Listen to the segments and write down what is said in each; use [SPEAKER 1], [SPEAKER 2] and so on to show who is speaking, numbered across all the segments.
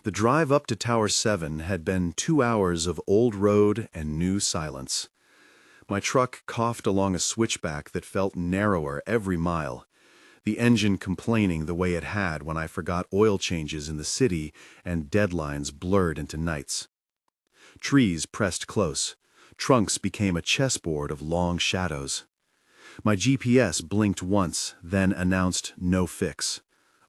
[SPEAKER 1] The drive up to Tower 7 had been 2 hours of old road and new silence. My truck coughed along a switchback that felt narrower every mile, the engine complaining the way it had when I forgot oil changes in the city and deadlines blurred into nights. Trees pressed close. Trunks became a chessboard of long shadows. My GPS blinked once, then announced no fix.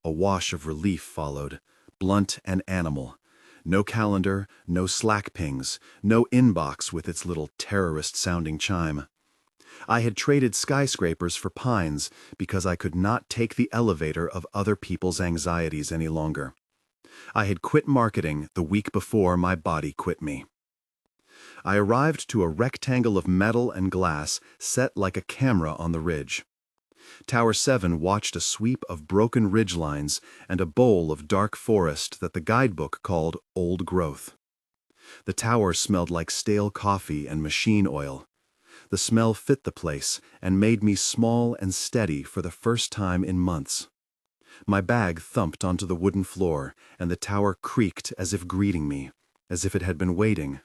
[SPEAKER 1] A wash of relief followed, blunt and animal. No calendar, no Slack pings, no inbox with its little terrorist-sounding chime. I had traded skyscrapers for pines because I could not take the elevator of other people's anxieties any longer. I had quit marketing the week before my body quit me. I arrived to a rectangle of metal and glass set like a camera on the ridge. Tower 7 watched a sweep of broken ridgelines and a bowl of dark forest that the guidebook called old growth. The tower smelled like stale coffee and machine oil. The smell fit the place and made me small and steady for the first time in months. My bag thumped onto the wooden floor, and the tower creaked as if greeting me, as if it had been waiting.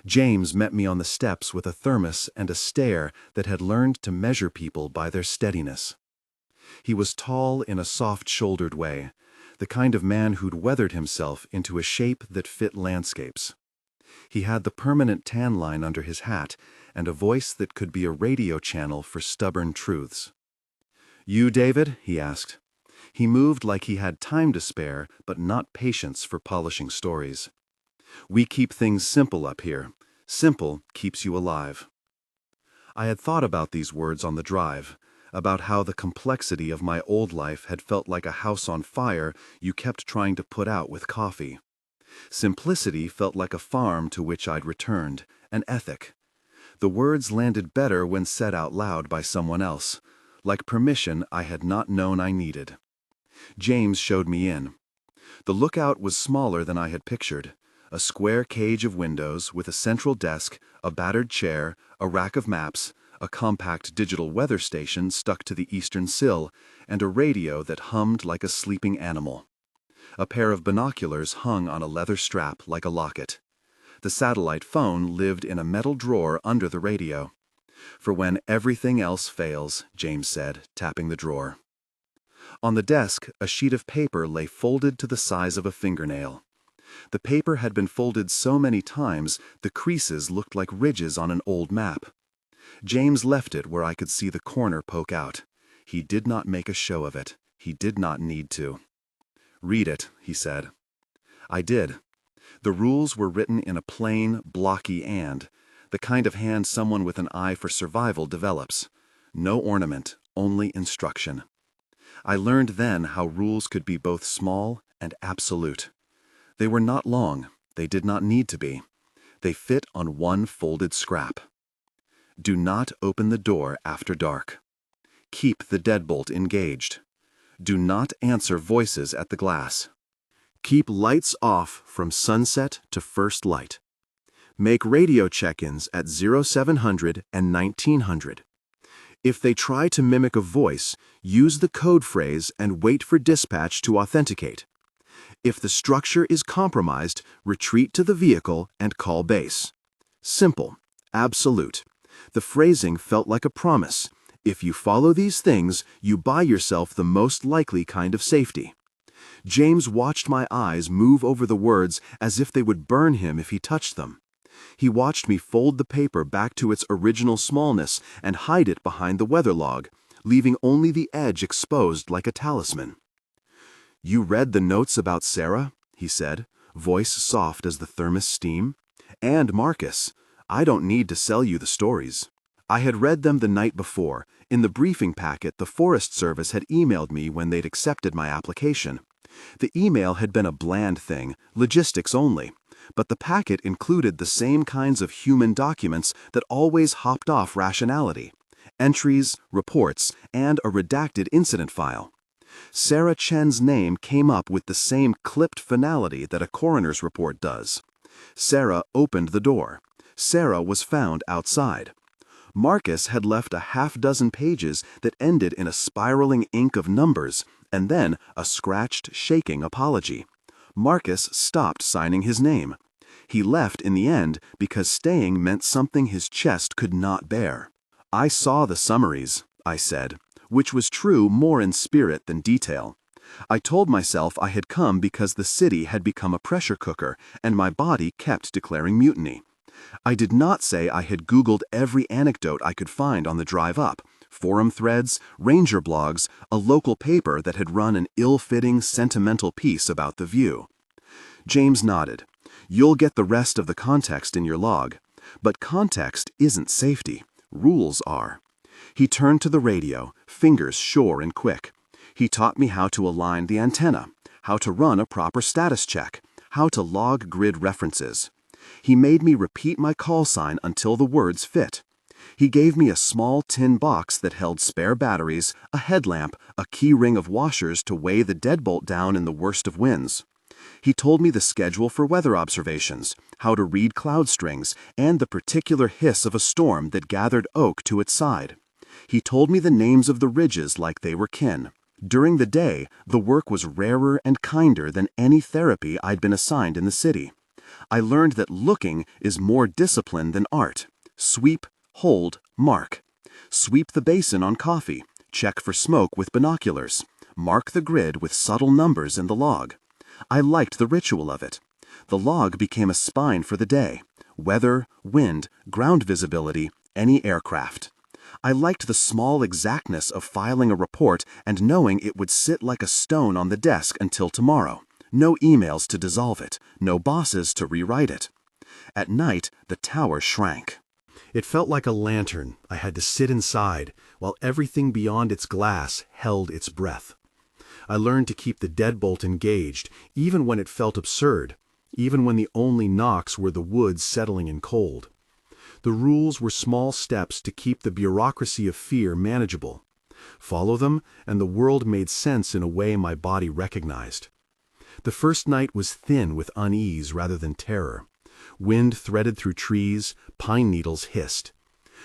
[SPEAKER 1] James met me on the steps with a thermos and a stare that had learned to measure people by their steadiness. He was tall in a soft-shouldered way, the kind of man who'd weathered himself into a shape that fit landscapes. He had the permanent tan line under his hat and a voice that could be a radio channel for stubborn truths. "You, David?" he asked. He moved like he had time to spare, but not patience for polishing stories. "We keep things simple up here. Simple keeps you alive." I had thought about these words on the drive, about how the complexity of my old life had felt like a house on fire you kept trying to put out with coffee. Simplicity felt like a farm to which I'd returned, an ethic. The words landed better when said out loud by someone else, like permission I had not known I needed. James showed me in. The lookout was smaller than I had pictured. A square cage of windows with a central desk, a battered chair, a rack of maps, a compact digital weather station stuck to the eastern sill, and a radio that hummed like a sleeping animal. A pair of binoculars hung on a leather strap like a locket. The satellite phone lived in a metal drawer under the radio. "For when everything else fails," James said, tapping the drawer. On the desk, a sheet of paper lay folded to the size of a fingernail. The paper had been folded so many times the creases looked like ridges on an old map. James left it where I could see the corner poke out. He did not make a show of it. He did not need to. "Read it," he said. I did. The rules were written in a plain, blocky hand, the kind of hand someone with an eye for survival develops. No ornament, only instruction. I learned then how rules could be both small and absolute. They were not long. They did not need to be. They fit on one folded scrap. Do not open the door after dark. Keep the deadbolt engaged. Do not answer voices at the glass. Keep lights off from sunset to first light. Make radio check-ins at 0700 and 1900. If they try to mimic a voice, use the code phrase and wait for dispatch to authenticate. If the structure is compromised, retreat to the vehicle and call base. Simple, absolute. The phrasing felt like a promise. If you follow these things, you buy yourself the most likely kind of safety. James watched my eyes move over the words as if they would burn him if he touched them. He watched me fold the paper back to its original smallness and hide it behind the weather log, leaving only the edge exposed like a talisman. "You read the notes about Sarah?" he said, voice soft as the thermos steam. "And Marcus. I don't need to sell you the stories." I had read them the night before. In the briefing packet the Forest Service had emailed me when they'd accepted my application. The email had been a bland thing, logistics only, but the packet included the same kinds of human documents that always hopped off rationality: entries, reports, and a redacted incident file. Sarah Chen's name came up with the same clipped finality that a coroner's report does. Sarah opened the door. Sarah was found outside. Marcus had left a half-dozen pages that ended in a spiraling ink of numbers, and then a scratched, shaking apology. Marcus stopped signing his name. He left in the end because staying meant something his chest could not bear. "I saw the summaries," I said, which was true more in spirit than detail. I told myself I had come because the city had become a pressure cooker and my body kept declaring mutiny. I did not say I had Googled every anecdote I could find on the drive up, forum threads, ranger blogs, a local paper that had run an ill-fitting, sentimental piece about the view. James nodded. "You'll get the rest of the context in your log. But context isn't safety. Rules are." He turned to the radio, fingers sure and quick. He taught me how to align the antenna, how to run a proper status check, how to log grid references. He made me repeat my call sign until the words fit. He gave me a small tin box that held spare batteries, a headlamp, a key ring of washers to weigh the deadbolt down in the worst of winds. He told me the schedule for weather observations, how to read cloud strings, and the particular hiss of a storm that gathered oak to its side. He told me the names of the ridges like they were kin. During the day, the work was rarer and kinder than any therapy I'd been assigned in the city. I learned that looking is more discipline than art. Sweep, hold, mark. Sweep the basin on coffee. Check for smoke with binoculars. Mark the grid with subtle numbers in the log. I liked the ritual of it. The log became a spine for the day. Weather, wind, ground visibility, any aircraft. I liked the small exactness of filing a report and knowing it would sit like a stone on the desk until tomorrow. No emails to dissolve it, no bosses to rewrite it. At night, the tower shrank. It felt like a lantern I had to sit inside, while everything beyond its glass held its breath. I learned to keep the deadbolt engaged, even when it felt absurd, even when the only knocks were the woods settling in cold. The rules were small steps to keep the bureaucracy of fear manageable. Follow them, and the world made sense in a way my body recognized. The first night was thin with unease rather than terror. Wind threaded through trees, pine needles hissed.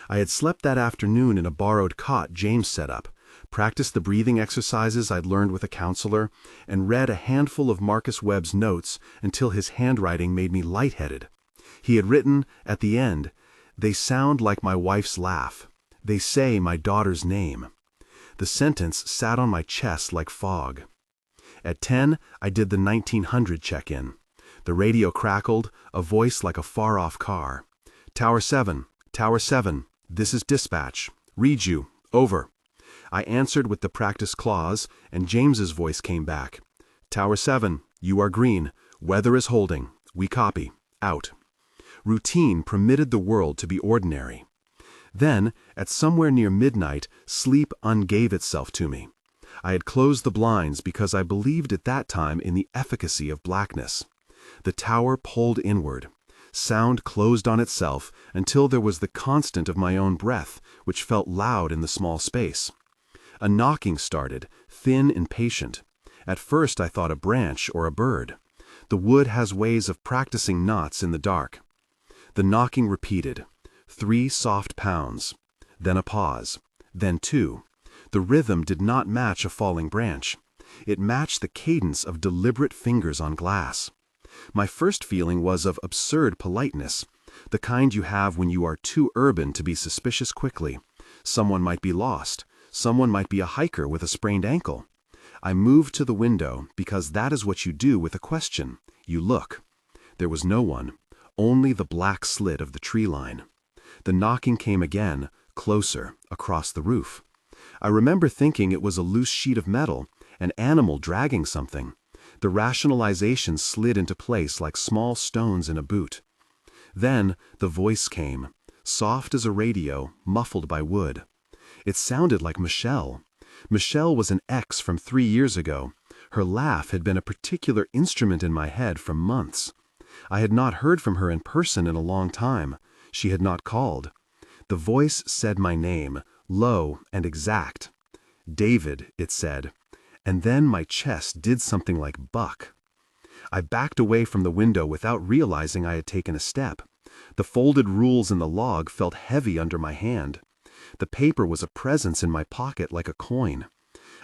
[SPEAKER 1] I had slept that afternoon in a borrowed cot James set up, practiced the breathing exercises I'd learned with a counselor, and read a handful of Marcus Webb's notes until his handwriting made me lightheaded. He had written, at the end, "They sound like my wife's laugh. They say my daughter's name." The sentence sat on my chest like fog. At 10, I did the 1900 check-in. The radio crackled, a voice like a far-off car. Tower 7, this is dispatch. Read you, over." I answered with the practice clause, and James's voice came back. Tower 7, you are green. Weather is holding. We copy. Out. Routine permitted the world to be ordinary. Then, at somewhere near midnight, sleep ungave itself to me. I had closed the blinds because I believed at that time in the efficacy of blackness. The tower pulled inward. Sound closed on itself until there was the constant of my own breath, which felt loud in the small space. A knocking started, thin and patient. At first I thought a branch or a bird. The wood has ways of practicing knots in the dark. The knocking repeated. 3 soft pounds. Then a pause. Then 2. The rhythm did not match a falling branch. It matched the cadence of deliberate fingers on glass. My first feeling was of absurd politeness, the kind you have when you are too urban to be suspicious quickly. Someone might be lost. Someone might be a hiker with a sprained ankle. I moved to the window because that is what you do with a question. You look. There was no one, only the black slit of the tree line. The knocking came again, closer, across the roof. I remember thinking it was a loose sheet of metal, an animal dragging something. The rationalization slid into place like small stones in a boot. Then the voice came, soft as a radio, muffled by wood. It sounded like Michelle. Michelle was an ex from 3 years ago. Her laugh had been a particular instrument in my head for months. I had not heard from her in person in a long time. She had not called. The voice said my name, low and exact. David, it said. And then my chest did something like buck. I backed away from the window without realizing I had taken a step. The folded rules in the log felt heavy under my hand. The paper was a presence in my pocket like a coin.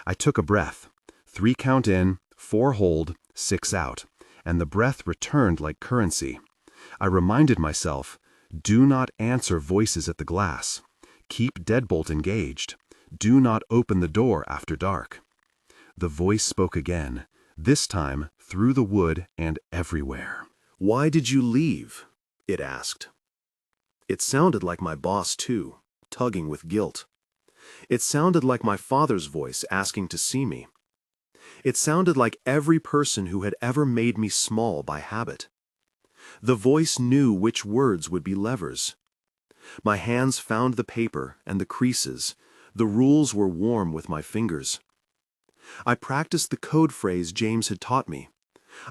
[SPEAKER 1] I took a breath. 3 count in, 4 hold, 6 out. and the breath returned like currency. I reminded myself, do not answer voices at the glass. Keep deadbolt engaged. Do not open the door after dark. The voice spoke again, this time through the wood and everywhere. "Why did you leave?" it asked. It sounded like my boss too, tugging with guilt. It sounded like my father's voice asking to see me. It sounded like every person who had ever made me small by habit. The voice knew which words would be levers. My hands found the paper and the creases. The rules were warm with my fingers. I practiced the code phrase James had taught me.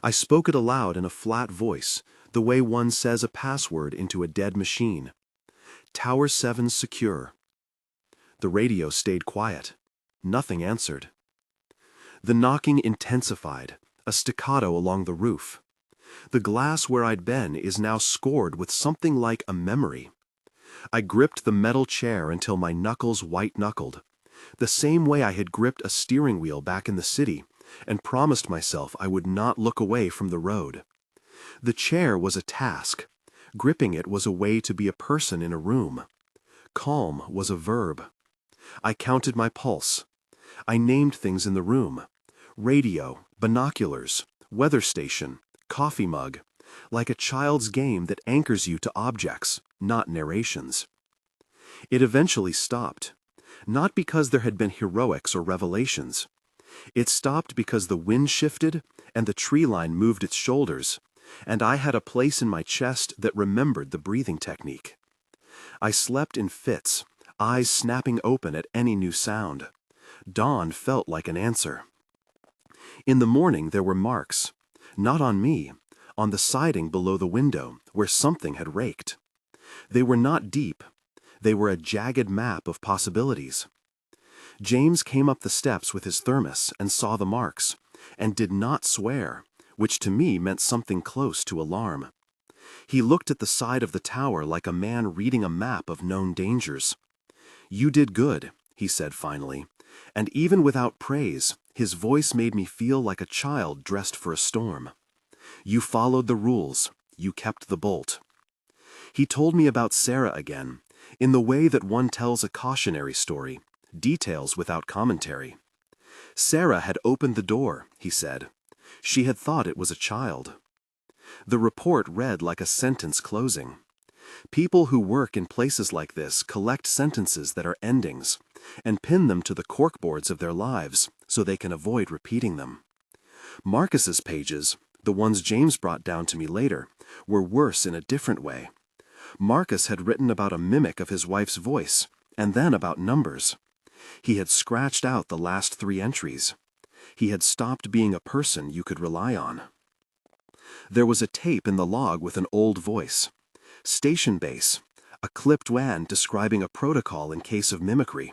[SPEAKER 1] I spoke it aloud in a flat voice, the way one says a password into a dead machine. Tower 7 secure. The radio stayed quiet. Nothing answered. The knocking intensified, a staccato along the roof. The glass where I'd been is now scored with something like a memory. I gripped the metal chair until my knuckles white-knuckled, the same way I had gripped a steering wheel back in the city, and promised myself I would not look away from the road. The chair was a task. Gripping it was a way to be a person in a room. Calm was a verb. I counted my pulse. I named things in the room: radio, binoculars, weather station, coffee mug, like a child's game that anchors you to objects, not narrations. It eventually stopped, not because there had been heroics or revelations. It stopped because the wind shifted and the tree line moved its shoulders, and I had a place in my chest that remembered the breathing technique. I slept in fits, eyes snapping open at any new sound. Dawn felt like an answer. In the morning there were marks, not on me, on the siding below the window where something had raked. They were not deep. They were a jagged map of possibilities. James came up the steps with his thermos and saw the marks, and did not swear, which to me meant something close to alarm. He looked at the side of the tower like a man reading a map of known dangers. "You did good," he said finally, and even without praise, his voice made me feel like a child dressed for a storm. "You followed the rules. You kept the bolt." He told me about Sarah again, in the way that one tells a cautionary story, details without commentary. Sarah had opened the door, he said. She had thought it was a child. The report read like a sentence closing. People who work in places like this collect sentences that are endings, and pin them to the corkboards of their lives so they can avoid repeating them. Marcus's pages, the ones James brought down to me later, were worse in a different way. Marcus had written about a mimic of his wife's voice, and then about numbers. He had scratched out the last 3 entries. He had stopped being a person you could rely on. There was a tape in the log with an old voice. Station base, a clipped WAN describing a protocol in case of mimicry.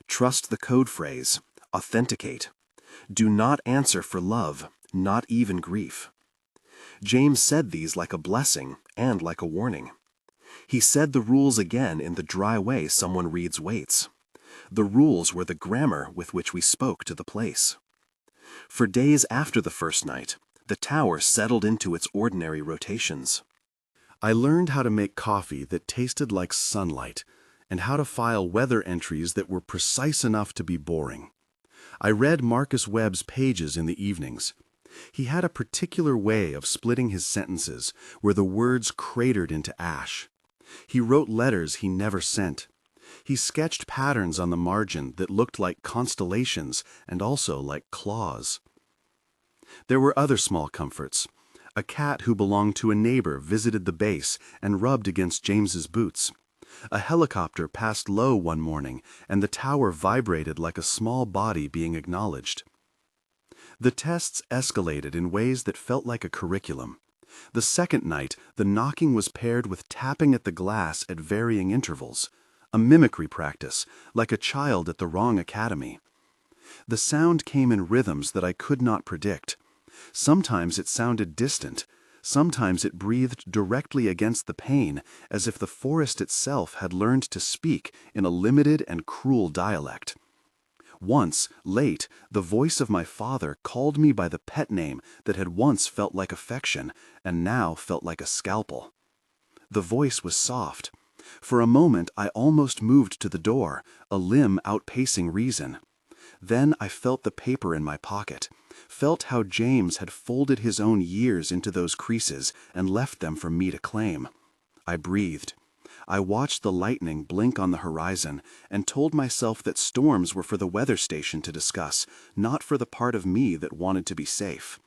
[SPEAKER 1] Trust the code phrase, authenticate. Do not answer for love, not even grief. James said these like a blessing and like a warning. He said the rules again in the dry way someone reads weights. The rules were the grammar with which we spoke to the place. For days after the first night, the tower settled into its ordinary rotations. I learned how to make coffee that tasted like sunlight, and how to file weather entries that were precise enough to be boring. I read Marcus Webb's pages in the evenings. He had a particular way of splitting his sentences where the words cratered into ash. He wrote letters he never sent. He sketched patterns on the margin that looked like constellations and also like claws. There were other small comforts. A cat who belonged to a neighbor visited the base and rubbed against James's boots. A helicopter passed low one morning, and the tower vibrated like a small body being acknowledged. The tests escalated in ways that felt like a curriculum. The second night, the knocking was paired with tapping at the glass at varying intervals, a mimicry practice, like a child at the wrong academy. The sound came in rhythms that I could not predict. Sometimes it sounded distant. Sometimes it breathed directly against the pane, as if the forest itself had learned to speak in a limited and cruel dialect. Once, late, the voice of my father called me by the pet name that had once felt like affection and now felt like a scalpel. The voice was soft. For a moment I almost moved to the door, a limb outpacing reason. Then I felt the paper in my pocket, felt how James had folded his own years into those creases and left them for me to claim. I breathed. I watched the lightning blink on the horizon and told myself that storms were for the weather station to discuss, not for the part of me that wanted to be safe.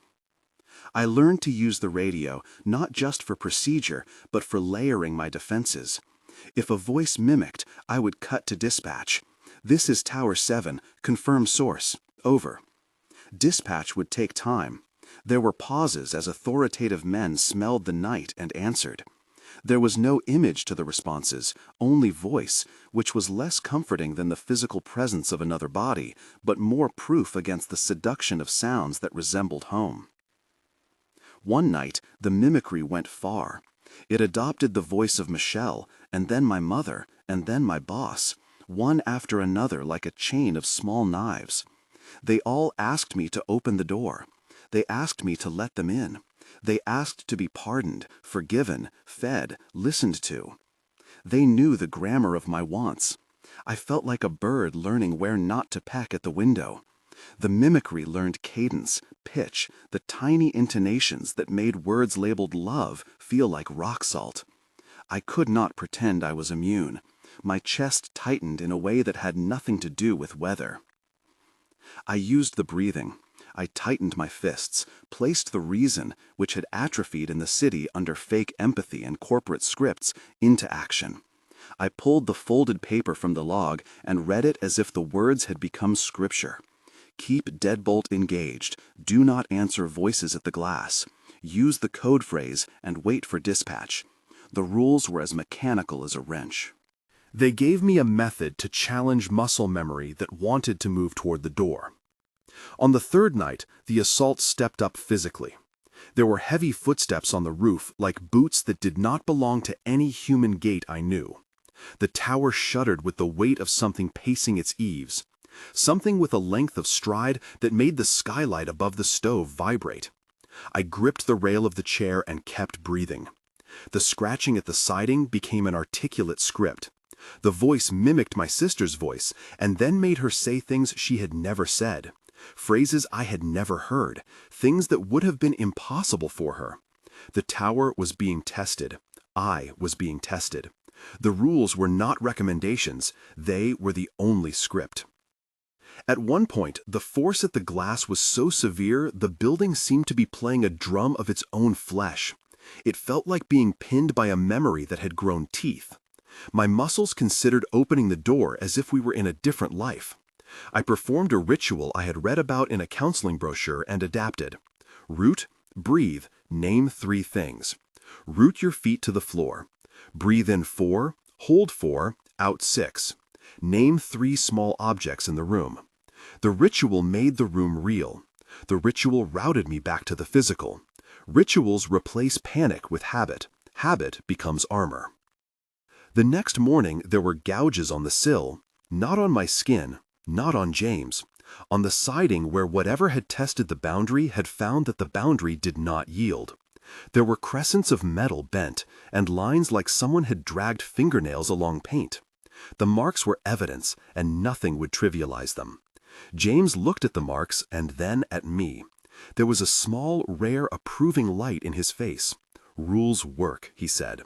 [SPEAKER 1] I learned to use the radio not just for procedure, but for layering my defenses. If a voice mimicked, I would cut to dispatch. "This is Tower 7, confirm source, over." Dispatch would take time. There were pauses as authoritative men smelled the night and answered. There was no image to the responses, only voice, which was less comforting than the physical presence of another body, but more proof against the seduction of sounds that resembled home. One night, the mimicry went far. It adopted the voice of Michelle, and then my mother, and then my boss, one after another like a chain of small knives. They all asked me to open the door. They asked me to let them in. They asked to be pardoned, forgiven, fed, listened to. They knew the grammar of my wants. I felt like a bird learning where not to peck at the window. The mimicry learned cadence, pitch, the tiny intonations that made words labeled love feel like rock salt. I could not pretend I was immune. My chest tightened in a way that had nothing to do with weather. I used the breathing. I tightened my fists, placed the reason, which had atrophied in the city under fake empathy and corporate scripts, into action. I pulled the folded paper from the log and read it as if the words had become scripture. Keep deadbolt engaged. Do not answer voices at the glass. Use the code phrase and wait for dispatch. The rules were as mechanical as a wrench. They gave me a method to challenge muscle memory that wanted to move toward the door. On the third night, the assault stepped up physically. There were heavy footsteps on the roof, like boots that did not belong to any human gait I knew. The tower shuddered with the weight of something pacing its eaves, something with a length of stride that made the skylight above the stove vibrate. I gripped the rail of the chair and kept breathing. The scratching at the siding became an articulate script. The voice mimicked my sister's voice and then made her say things she had never said. Phrases I had never heard, things that would have been impossible for her. The tower was being tested. I was being tested. The rules were not recommendations. They were the only script. At one point, the force at the glass was so severe the building seemed to be playing a drum of its own flesh. It felt like being pinned by a memory that had grown teeth. My muscles considered opening the door as if we were in a different life. I performed a ritual I had read about in a counseling brochure and adapted. Root, breathe, name 3 things. Root your feet to the floor. Breathe in 4, hold 4, out 6. Name 3 small objects in the room. The ritual made the room real. The ritual routed me back to the physical. Rituals replace panic with habit. Habit becomes armor. The next morning there were gouges on the sill, not on my skin, not on James, on the siding where whatever had tested the boundary had found that the boundary did not yield. There were crescents of metal bent, and lines like someone had dragged fingernails along paint. The marks were evidence, and nothing would trivialize them. James looked at the marks and then at me. There was a small, rare, approving light in his face. "Rules work," he said.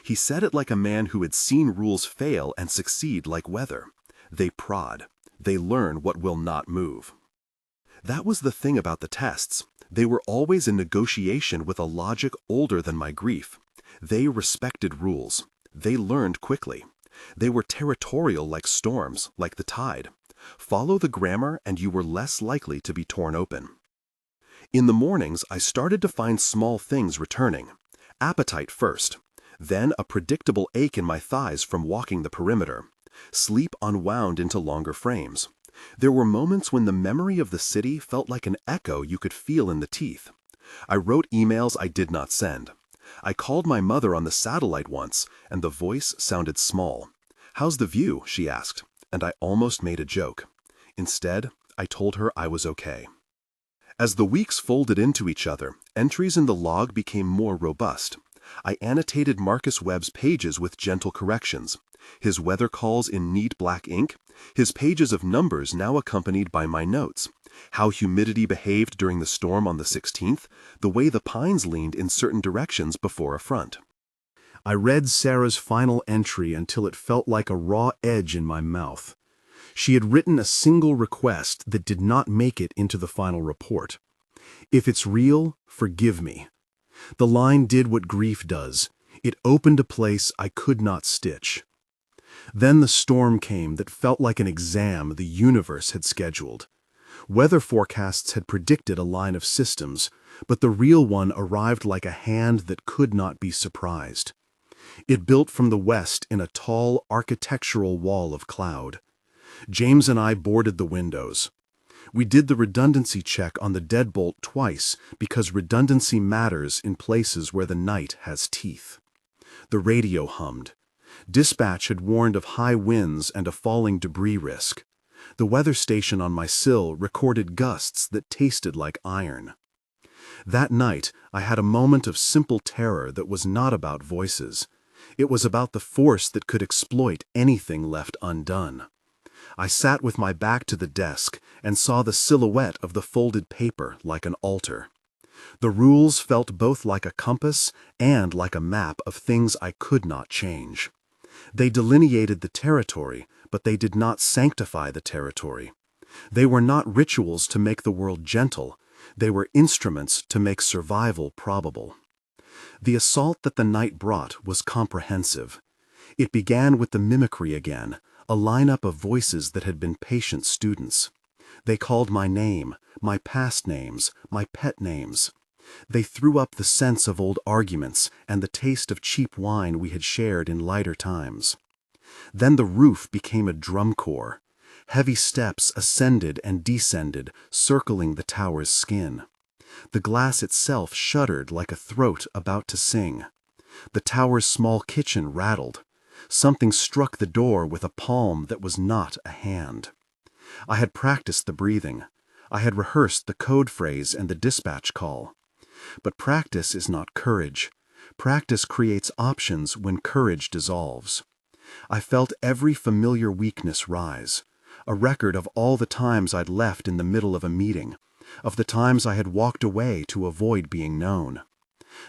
[SPEAKER 1] He said it like a man who had seen rules fail and succeed like weather. They prod. They learn what will not move. That was the thing about the tests. They were always in negotiation with a logic older than my grief. They respected rules. They learned quickly. They were territorial like storms, like the tide. Follow the grammar and you were less likely to be torn open. In the mornings, I started to find small things returning. Appetite first. Then a predictable ache in my thighs from walking the perimeter. Sleep unwound into longer frames. There were moments when the memory of the city felt like an echo you could feel in the teeth. I wrote emails I did not send. I called my mother on the satellite once, and the voice sounded small. "How's the view?" she asked, and I almost made a joke. Instead, I told her I was okay. As the weeks folded into each other, entries in the log became more robust. I annotated Marcus Webb's pages with gentle corrections, his weather calls in neat black ink, his pages of numbers now accompanied by my notes, how humidity behaved during the storm on the 16th, the way the pines leaned in certain directions before a front. I read Sarah's final entry until it felt like a raw edge in my mouth. She had written a single request that did not make it into the final report. If it's real, forgive me. The line did what grief does. It opened a place I could not stitch. Then the storm came that felt like an exam the universe had scheduled. Weather forecasts had predicted a line of systems, but the real one arrived like a hand that could not be surprised. It built from the west in a tall architectural wall of cloud. James and I boarded the windows. We did the redundancy check on the deadbolt twice because redundancy matters in places where the night has teeth. The radio hummed. Dispatch had warned of high winds and a falling debris risk. The weather station on my sill recorded gusts that tasted like iron. That night, I had a moment of simple terror that was not about voices. It was about the force that could exploit anything left undone. I sat with my back to the desk and saw the silhouette of the folded paper like an altar. The rules felt both like a compass and like a map of things I could not change. They delineated the territory, but they did not sanctify the territory. They were not rituals to make the world gentle. They were instruments to make survival probable. The assault that the night brought was comprehensive. It began with the mimicry again, a lineup of voices that had been patient students. They called my name, my past names, my pet names. They threw up the sense of old arguments and the taste of cheap wine we had shared in lighter times. Then the roof became a drum corps. Heavy steps ascended and descended, circling the tower's skin. The glass itself shuddered like a throat about to sing. The tower's small kitchen rattled. Something struck the door with a palm that was not a hand. I had practiced the breathing. I had rehearsed the code phrase and the dispatch call. But practice is not courage. Practice creates options when courage dissolves. I felt every familiar weakness rise, a record of all the times I'd left in the middle of a meeting, of the times I had walked away to avoid being known.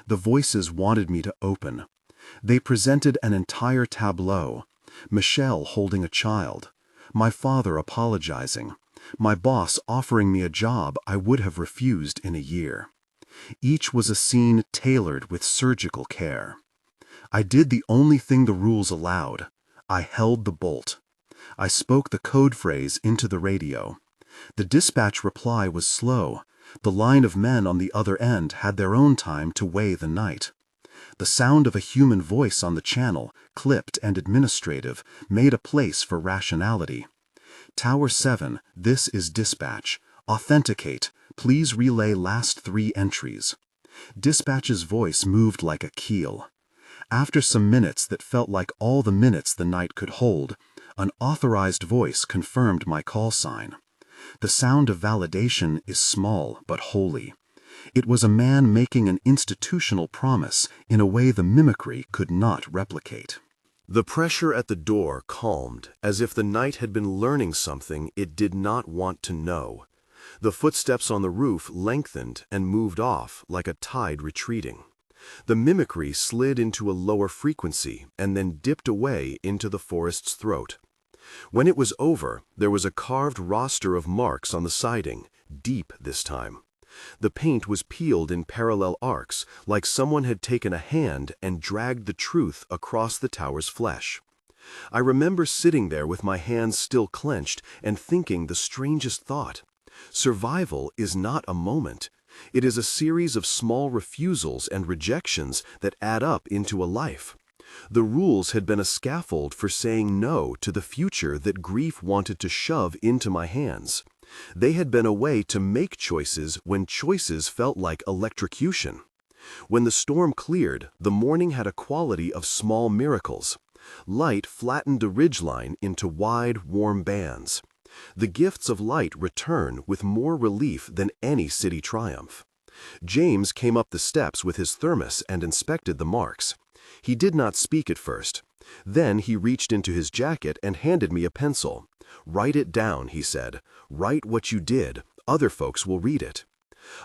[SPEAKER 1] The voices wanted me to open. They presented an entire tableau. Michelle holding a child, my father apologizing, my boss offering me a job I would have refused in a year. Each was a scene tailored with surgical care. I did the only thing the rules allowed. I held the bolt. I spoke the code phrase into the radio. The dispatch reply was slow. The line of men on the other end had their own time to weigh the night. The sound of a human voice on the channel, clipped and administrative, made a place for rationality. Tower 7, this is dispatch. Authenticate. Please relay last 3 entries. Dispatch's voice moved like a keel. After some minutes that felt like all the minutes the night could hold, an authorized voice confirmed my call sign. The sound of validation is small but holy. It was a man making an institutional promise in a way the mimicry could not replicate. The pressure at the door calmed, as if the night had been learning something it did not want to know. The footsteps on the roof lengthened and moved off like a tide retreating. The mimicry slid into a lower frequency and then dipped away into the forest's throat. When it was over, there was a carved roster of marks on the siding, deep this time. The paint was peeled in parallel arcs, like someone had taken a hand and dragged the truth across the tower's flesh. I remember sitting there with my hands still clenched and thinking the strangest thought. Survival is not a moment. It is a series of small refusals and rejections that add up into a life. The rules had been a scaffold for saying no to the future that grief wanted to shove into my hands. They had been a way to make choices when choices felt like electrocution. When the storm cleared, the morning had a quality of small miracles. Light flattened a ridgeline into wide, warm bands.
[SPEAKER 2] The gifts of light return with more relief than any city triumph. James came up the steps with his thermos and inspected the marks. He did not speak at first. Then he reached into his jacket and handed me a pencil. "Write it down," he said. "Write what you did. Other folks will read it."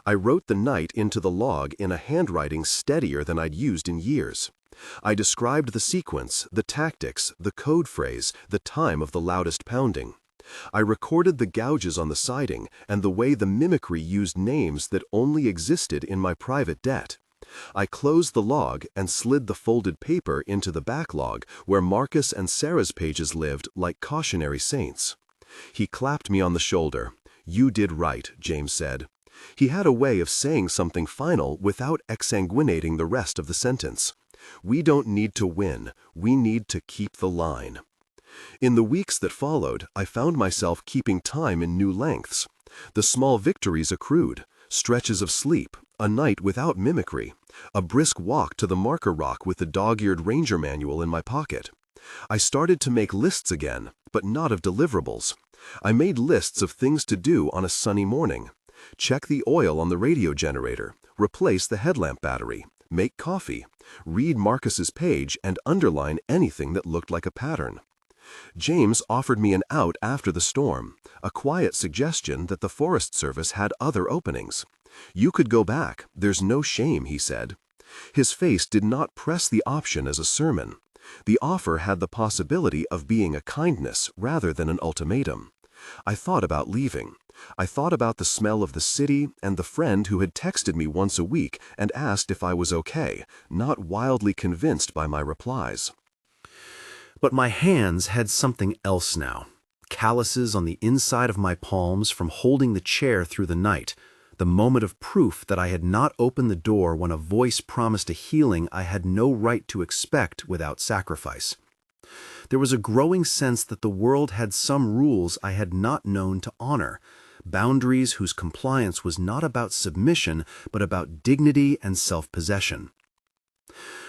[SPEAKER 2] I wrote the night into the log in a handwriting steadier than I'd used in years. I described the sequence, the tactics, the code phrase, the time of the loudest pounding. I recorded the gouges on the siding and the way the mimicry used names that only existed in my private debt. I closed the log and slid the folded paper into the backlog where Marcus and Sarah's pages lived like cautionary saints. He clapped me on the shoulder. "You did right," James said. He had a way of saying something final without exsanguinating the rest of the sentence. "We don't need to win, we need to keep the line." In the weeks that followed, I found myself keeping time in new lengths. The small victories accrued, stretches of sleep, a night without mimicry, a brisk walk to the marker rock with the dog-eared ranger manual in my pocket. I started to make lists again, but not of deliverables. I made lists of things to do on a sunny morning. Check the oil on the radio generator, replace the headlamp battery, make coffee, read Marcus's page and underline anything that looked like a pattern. James offered me an out after the storm, a quiet suggestion that the Forest Service had other openings. "You could go back, there's no shame," he said. His face did not press the option as a sermon. The offer had the possibility of being a kindness rather than an ultimatum. I thought about leaving. I thought about the smell of the city and the friend who had texted me once a week and asked if I was okay, not wildly convinced by my replies.
[SPEAKER 1] But my hands had something else now. Calluses on the inside of my palms from holding the chair through the night, the moment of proof that I had not opened the door when a voice promised a healing I had no right to expect without sacrifice. There was a growing sense that the world had some rules I had not known to honor, boundaries whose compliance was not about submission but about dignity and self-possession.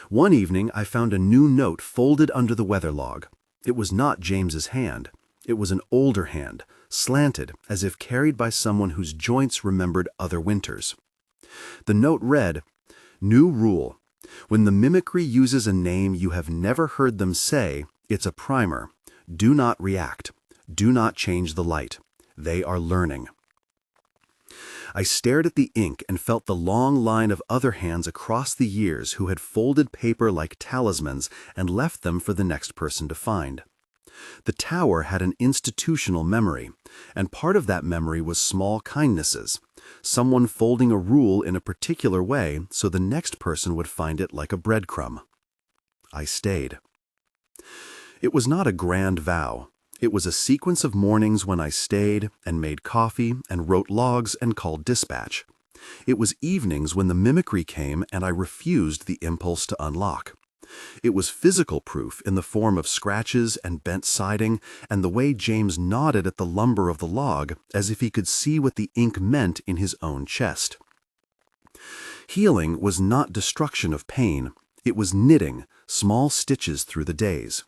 [SPEAKER 1] One evening I found a new note folded under the weather log. It was not James's hand. It was an older hand, slanted as if carried by someone whose joints remembered other winters. The note read, "New rule. When the mimicry uses a name you have never heard them say, it's a primer. Do not react. Do not change the light. They are learning." I stared at the ink and felt the long line of other hands across the years who had folded paper like talismans and left them for the next person to find. The tower had an institutional memory, and part of that memory was small kindnesses, someone folding a rule in a particular way so the next person would find it like a breadcrumb. I stayed. It was not a grand vow. It was a sequence of mornings when I stayed and made coffee and wrote logs and called dispatch. It was evenings when the mimicry came and I refused the impulse to unlock. It was physical proof in the form of scratches and bent siding and the way James nodded at the lumber of the log as if he could see what the ink meant in his own chest. Healing was not destruction of pain. It was knitting, small stitches through the days.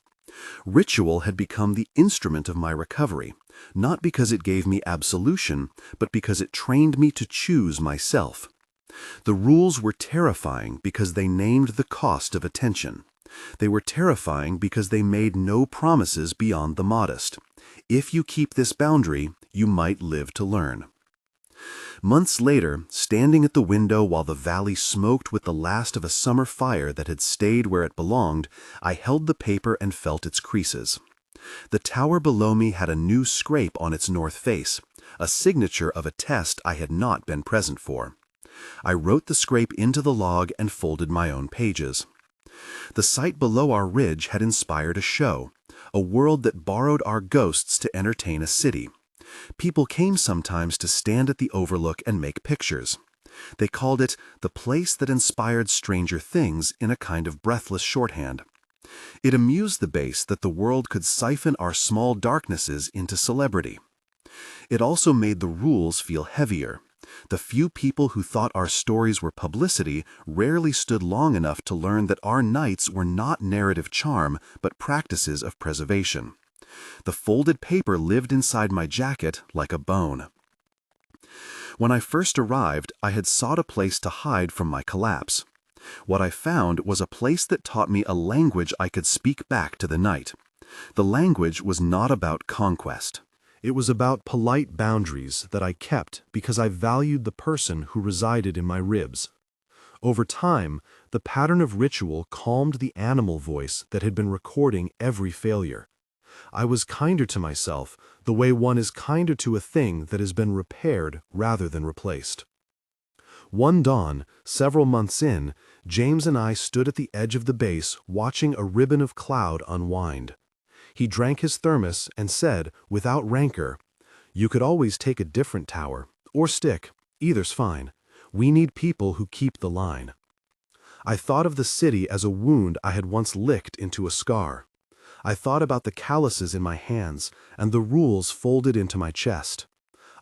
[SPEAKER 1] Ritual had become the instrument of my recovery, not because it gave me absolution, but because it trained me to choose myself. The rules were terrifying because they named the cost of attention. They were terrifying because they made no promises beyond the modest. If you keep this boundary, you might live to learn. Months later, standing at the window while the valley smoked with the last of a summer fire that had stayed where it belonged, I held the paper and felt its creases. The tower below me had a new scrape on its north face, a signature of a test I had not been present for. I wrote the scrape into the log and folded my own pages. The site below our ridge had inspired a show, a world that borrowed our ghosts to entertain a city. People came sometimes to stand at the overlook and make pictures. They called it the place that inspired Stranger Things in a kind of breathless shorthand. It amused the base that the world could siphon our small darknesses into celebrity. It also made the rules feel heavier. The few people who thought our stories were publicity rarely stood long enough to learn that our nights were not narrative charm, but practices of preservation.
[SPEAKER 2] The folded paper lived inside my jacket like a bone. When I first arrived, I had sought a place to hide from my collapse. What I found was a place that taught me a language I could speak back to the night. The language was not about conquest. It was about polite boundaries that I kept because I valued the person who resided in my ribs. Over time, the pattern of ritual calmed the animal voice that had been recording every failure. I was kinder to myself the way one is kinder to a thing that has been repaired rather than replaced. One dawn, several months in, James and I stood at the edge of the base watching a ribbon of cloud unwind. He drank his thermos and said, without rancor, "You could always take a different tower, or stick, either's fine. We need people who keep the line." I thought of the city as a wound I had once licked into a scar. I thought about the calluses in my hands and the rules folded into my chest.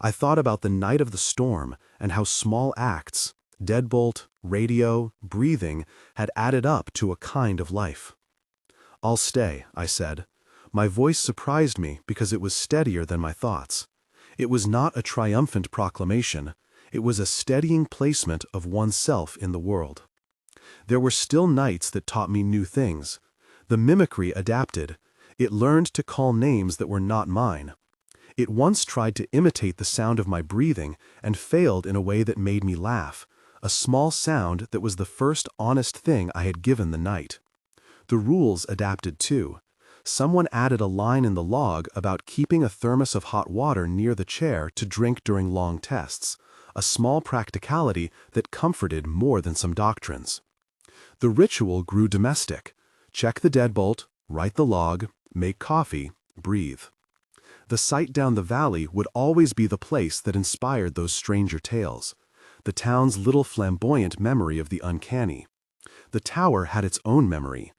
[SPEAKER 2] I thought about the night of the storm and how small acts, deadbolt, radio, breathing, had added up to a kind of life. "I'll stay," I said. My voice surprised me because it was steadier than my thoughts. It was not a triumphant proclamation. It was a steadying placement of oneself in the world. There were still nights that taught me new things. The mimicry adapted. It learned to call names that were not mine. It once tried to imitate the sound of my breathing and failed in a way that made me laugh, a small sound that was the first honest thing I had given the night. The rules adapted too. Someone added a line in the log about keeping a thermos of hot water near the chair to drink during long tests, a small practicality that comforted more than some doctrines. The ritual grew domestic. Check the deadbolt, write the log, make coffee, breathe. The site down the valley would always be the place that inspired those stranger tales, the town's little flamboyant memory of the uncanny. The tower had its own memory.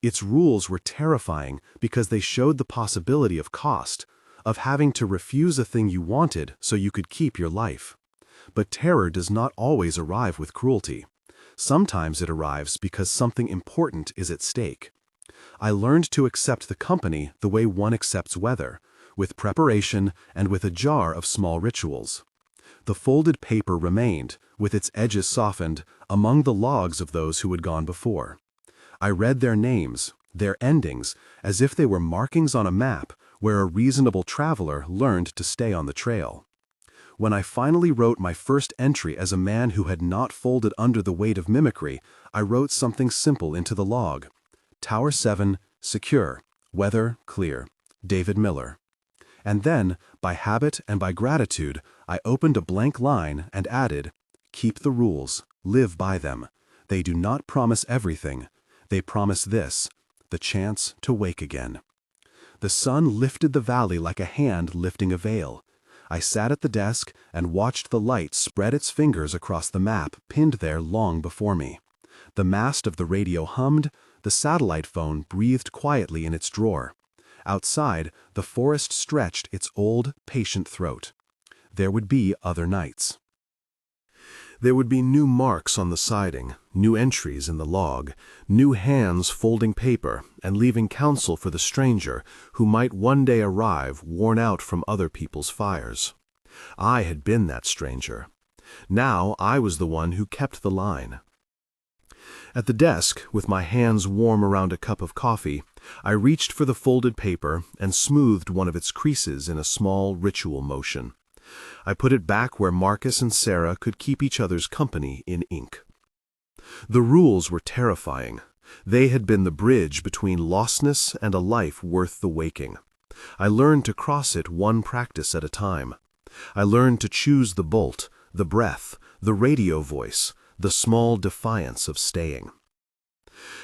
[SPEAKER 2] Its rules were terrifying because they showed the possibility of cost, of having to refuse a thing you wanted so you could keep your life. But terror does not always arrive with cruelty. Sometimes it arrives because something important is at stake. I learned to accept the company the way one accepts weather, with preparation and with a jar of small rituals. The folded paper remained, with its edges softened, among the logs of those who had gone before. I read their names, their endings, as if they were markings on a map where a reasonable traveler learned to stay on the trail. When I finally wrote my first entry as a man who had not folded under the weight of mimicry, I wrote something simple into the log. Tower 7, secure, weather clear, David Miller. And then, by habit and by gratitude, I opened a blank line and added, "Keep the rules, live by them. They do not promise everything. They promise this, the chance to wake again." The sun lifted the valley like a hand lifting a veil. I sat at the desk and watched the light spread its fingers across the map pinned there long before me. The mast of the radio hummed, the satellite phone breathed quietly in its drawer. Outside, the forest stretched its old, patient throat. There would be other nights. There would be new marks on the siding, new entries in the log, new hands folding paper and leaving counsel for the stranger who might one day arrive worn out from other people's fires. I had been that stranger. Now I was the one who kept the line. At the desk, with my hands warm around a cup of coffee, I reached for the folded paper and smoothed one of its creases in a small ritual motion. I put it back where Marcus and Sarah could keep each other's company in ink. The rules were terrifying. They had been the bridge between lostness and a life worth the waking. I learned to cross it one practice at a time. I learned to choose the bolt, the breath, the radio voice, the small defiance of staying.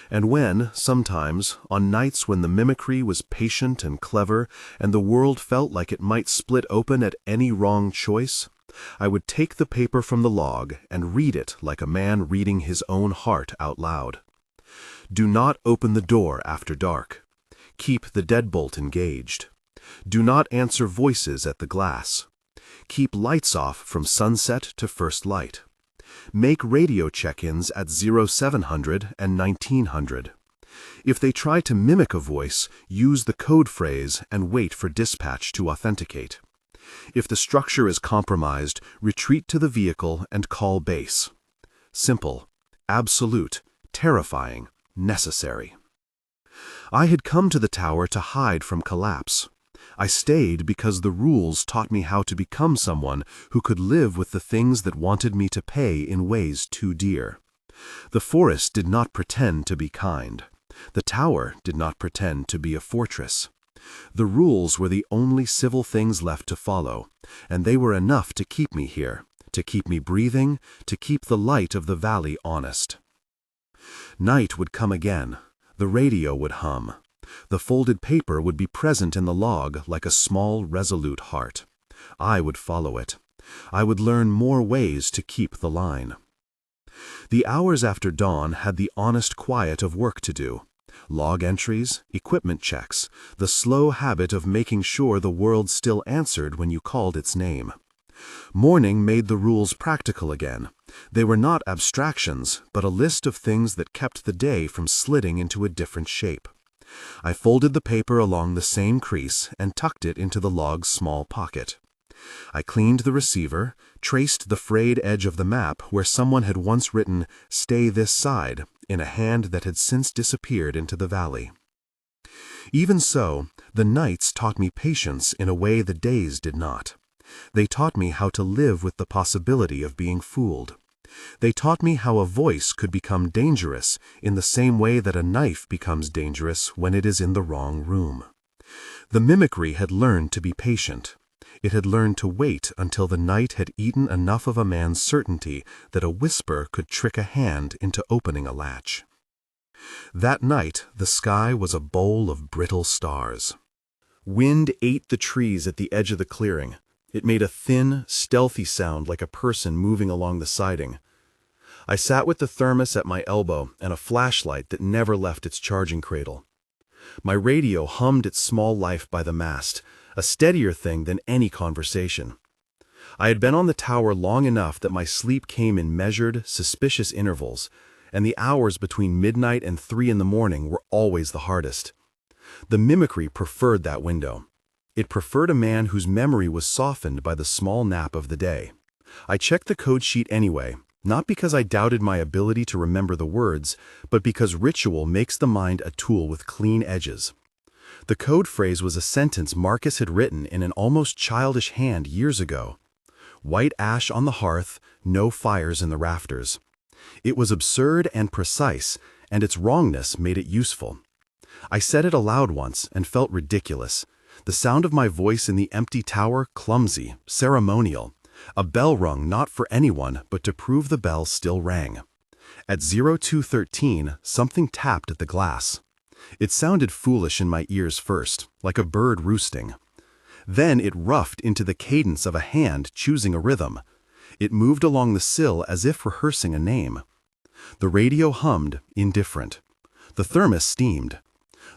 [SPEAKER 2] And when, sometimes, on nights when the mimicry was patient and clever, and the world felt like it might split open at any wrong choice, I would take the paper from the log and read it like a man reading his own heart out loud. Do not open the door after dark. Keep the deadbolt engaged. Do not answer voices at the glass. Keep lights off from sunset to first light. Make radio check-ins at 0700 and 1900. If they try to mimic a voice, use the code phrase and wait for dispatch to authenticate. If the structure is compromised, retreat to the vehicle and call base. Simple, absolute, terrifying, necessary. I had come to the tower to hide from collapse. I stayed because the rules taught me how to become someone who could live with the things that wanted me to pay in ways too dear. The forest did not pretend to be kind. The tower did not pretend to be a fortress. The rules were the only civil things left to follow, and they were enough to keep me here, to keep me breathing, to keep the light of the valley honest. Night would come again. The radio would hum. The folded paper would be present in the log like a small, resolute heart. I would follow it. I would learn more ways to keep the line. The hours after dawn had the honest quiet of work to do. Log entries, equipment checks, the slow habit of making sure the world still answered when you called its name. Morning made the rules practical again. They were not abstractions, but a list of things that kept the day from slitting into a different shape. I folded the paper along the same crease and tucked it into the log's small pocket. I cleaned the receiver, traced the frayed edge of the map where someone had once written, "Stay this side," in a hand that had since disappeared into the valley. Even so, the nights taught me patience in a way the days did not. They taught me how to live with the possibility of being fooled. They taught me how a voice could become dangerous in the same way that a knife becomes dangerous when it is in the wrong room. The mimicry had learned to be patient. It had learned to wait until the night had eaten enough of a man's certainty that a whisper could trick a hand into opening a latch. That night, the sky was a bowl of brittle stars.
[SPEAKER 1] Wind ate the trees at the edge of the clearing. It made a thin, stealthy sound like a person moving along the siding. I sat with the thermos at my elbow and a flashlight that never left its charging cradle. My radio hummed its small life by the mast, a steadier thing than any conversation. I had been on the tower long enough that my sleep came in measured, suspicious intervals, and the hours between midnight and 3 in the morning were always the hardest. The mimicry preferred that window. It preferred a man whose memory was softened by the small nap of the day. I checked the code sheet anyway, not because I doubted my ability to remember the words, but because ritual makes the mind a tool with clean edges. The code phrase was a sentence Marcus had written in an almost childish hand years ago. White ash on the hearth, no fires in the rafters. It was absurd and precise, and its wrongness made it useful. I said it aloud once and felt ridiculous. The sound of my voice in the empty tower clumsy, ceremonial. A bell rung not for anyone, but to prove the bell still rang. At 0213, something tapped at the glass. It sounded foolish in my ears first, like a bird roosting. Then it roughed into the cadence of a hand choosing a rhythm. It moved along the sill as if rehearsing a name. The radio hummed, indifferent. The thermos steamed.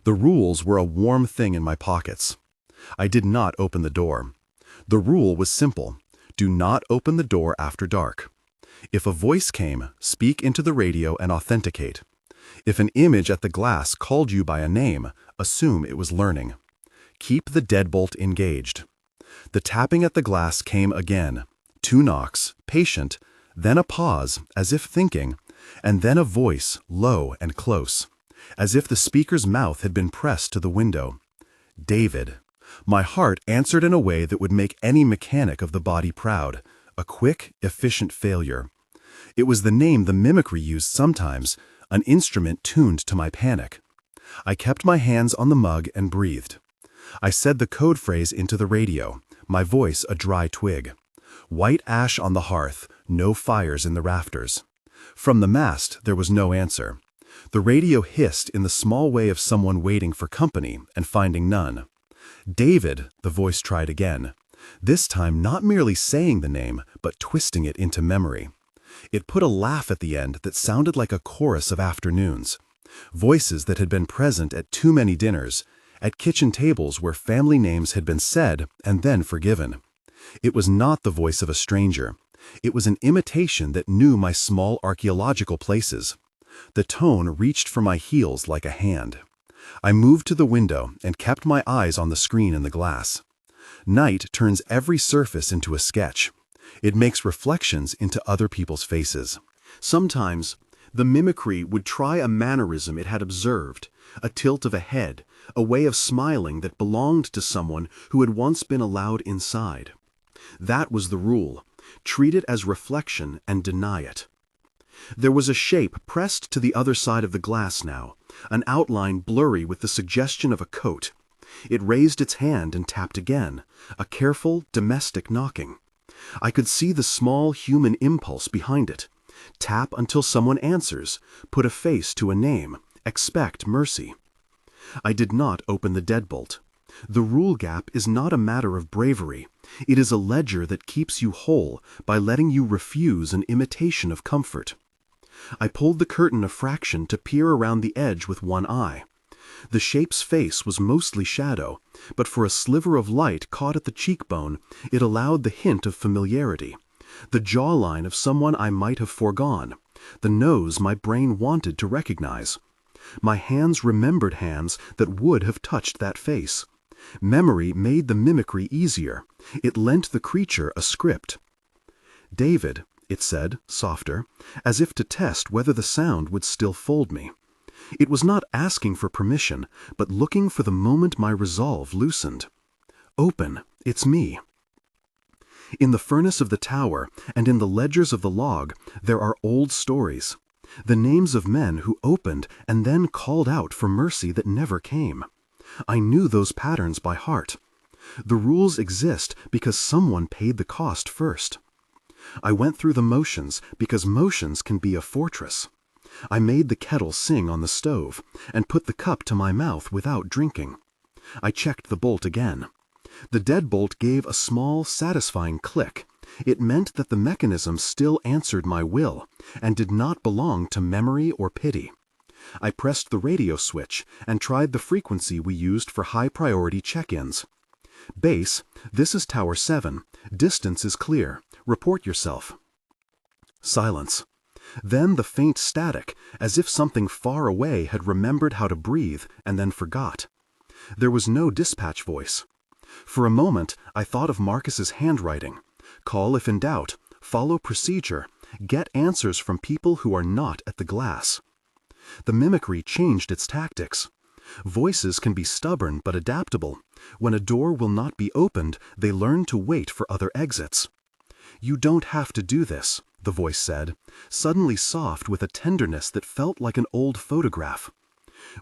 [SPEAKER 1] The rules were a warm thing in my pockets. I did not open the door. The rule was simple. Do not open the door after dark. If a voice came, speak into the radio and authenticate. If an image at the glass called you by a name, assume it was learning. Keep the deadbolt engaged. The tapping at the glass came again. 2 knocks, patient, then a pause, as if thinking, and then a voice, low and close, as if the speaker's mouth had been pressed to the window. David. My heart answered in a way that would make any mechanic of the body proud, a quick, efficient failure. It was the name the mimicry used sometimes, an instrument tuned to my panic. I kept my hands on the mug and breathed. I said the code phrase into the radio, my voice a dry twig. White ash on the hearth, no fires in the rafters. From the mast, there was no answer. The radio hissed in the small way of someone waiting for company and finding none. David, the voice tried again, this time not merely saying the name, but twisting it into memory. It put a laugh at the end that sounded like a chorus of afternoons. Voices that had been present at too many dinners, at kitchen tables where family names had been said and then forgiven. It was not the voice of a stranger. It was an imitation that knew my small archaeological places.
[SPEAKER 2] The tone reached for my heels like a hand. I moved to the window and kept my eyes on the screen in the glass. Night turns every surface into a sketch. It makes reflections into other people's faces. Sometimes, the mimicry would try a mannerism it had observed, a tilt of a head, a way of smiling that belonged to someone who had once been allowed inside. That was the rule. Treat it as reflection and deny it. There was a shape pressed to the other side of the glass now, an outline blurry with the suggestion of a coat. It raised its hand and tapped again, a careful, domestic knocking. I could see the small human impulse behind it. Tap until someone answers, put a face to a name, expect mercy. I did not open the deadbolt. The rule gap is not a matter of bravery. It is a ledger that keeps you whole by letting you refuse an imitation of comfort. I pulled the curtain a fraction to peer around the edge with one eye. The shape's face was mostly shadow, but for a sliver of light caught at the cheekbone, it allowed the hint of familiarity. The jawline of someone I might have foregone, the nose my brain wanted to recognize. My hands remembered hands that would have touched that face. Memory made the mimicry easier. It lent the creature a script. "David," it said, softer, as if to test whether the sound would still fold me. It was not asking for permission, but looking for the moment my resolve loosened. "Open, it's me." In the furnace of the tower and in the ledgers of the log, there are old stories. The names of men who opened and then called out for mercy that never came. I knew those patterns by heart. The rules exist because someone paid the cost first. I went through the motions because motions can be a fortress. I made the kettle sing on the stove and put the cup to my mouth without drinking. I checked the bolt again. The deadbolt gave a small, satisfying click. It meant that the mechanism still answered my will and did not belong to memory or pity. I pressed the radio switch and tried the frequency we used for high-priority check-ins. "Base, this is Tower 7. Distance is clear. Report yourself." Silence. Then the faint static, as if something far away had remembered how to breathe and then forgot. There was no dispatch voice. For a moment, I thought of Marcus's handwriting. Call if in doubt, follow procedure, get answers from people who are not at the glass. The mimicry changed its tactics. Voices can be stubborn but adaptable. When a door will not be opened, they learn to wait for other exits. "You don't have to do this," the voice said, suddenly soft with a tenderness that felt like an old photograph.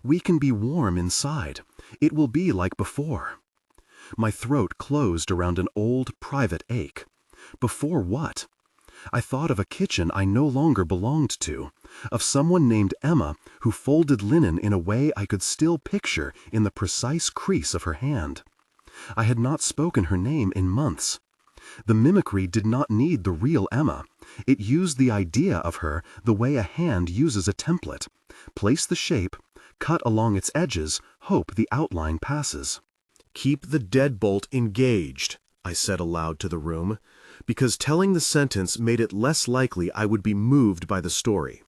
[SPEAKER 2] "We can be warm inside. It will be like before." My throat closed around an old, private ache. Before what? I thought of a kitchen I no longer belonged to, of someone named Emma who folded linen in a way I could still picture in the precise crease of her hand. I had not spoken her name in months. The mimicry did not need the real Emma. It used the idea of her the way a hand uses a template. Place the shape, cut along its edges, hope the outline passes. "Keep the deadbolt engaged," I said aloud to the room, because telling the sentence made it less likely I would be moved by the story.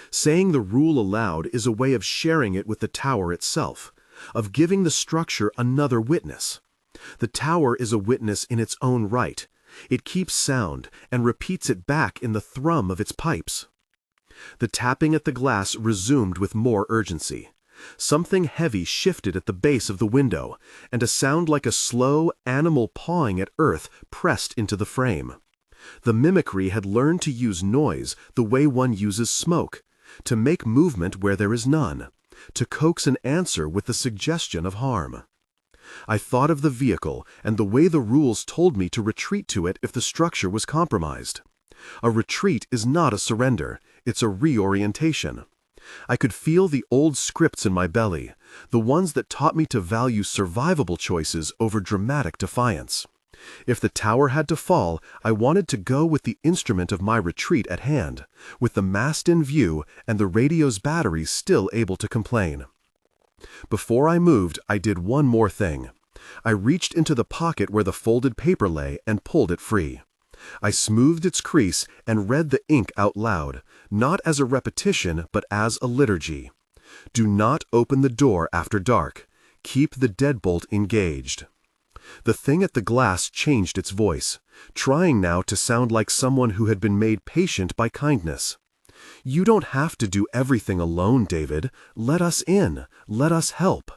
[SPEAKER 2] Saying the rule aloud is a way of sharing it with the tower itself, of giving the structure another witness. The tower is a witness in its own right. It keeps sound and repeats it back in the thrum of its pipes. The tapping at the glass resumed with more urgency. Something heavy shifted at the base of the window, and a sound like a slow, animal pawing at earth pressed into the frame. The mimicry had learned to use noise the way one uses smoke, to make movement where there is none, to coax an answer with the suggestion of harm. I thought of the vehicle and the way the rules told me to retreat to it if the structure was compromised. A retreat is not a surrender, it's a reorientation. I could feel the old scripts in my belly, the ones that taught me to value survivable choices over dramatic defiance. If the tower had to fall, I wanted to go with the instrument of my retreat at hand, with the mast in view and the radio's batteries still able to complain. Before I moved, I did one more thing. I reached into the pocket where the folded paper lay and pulled it free. I smoothed its crease and read the ink out loud, not as a repetition but as a liturgy. Do not open the door after dark. Keep the deadbolt engaged. The thing at the glass changed its voice, trying now to sound like someone who had been made patient by kindness. You don't have to do everything alone, David. Let us in. Let us help.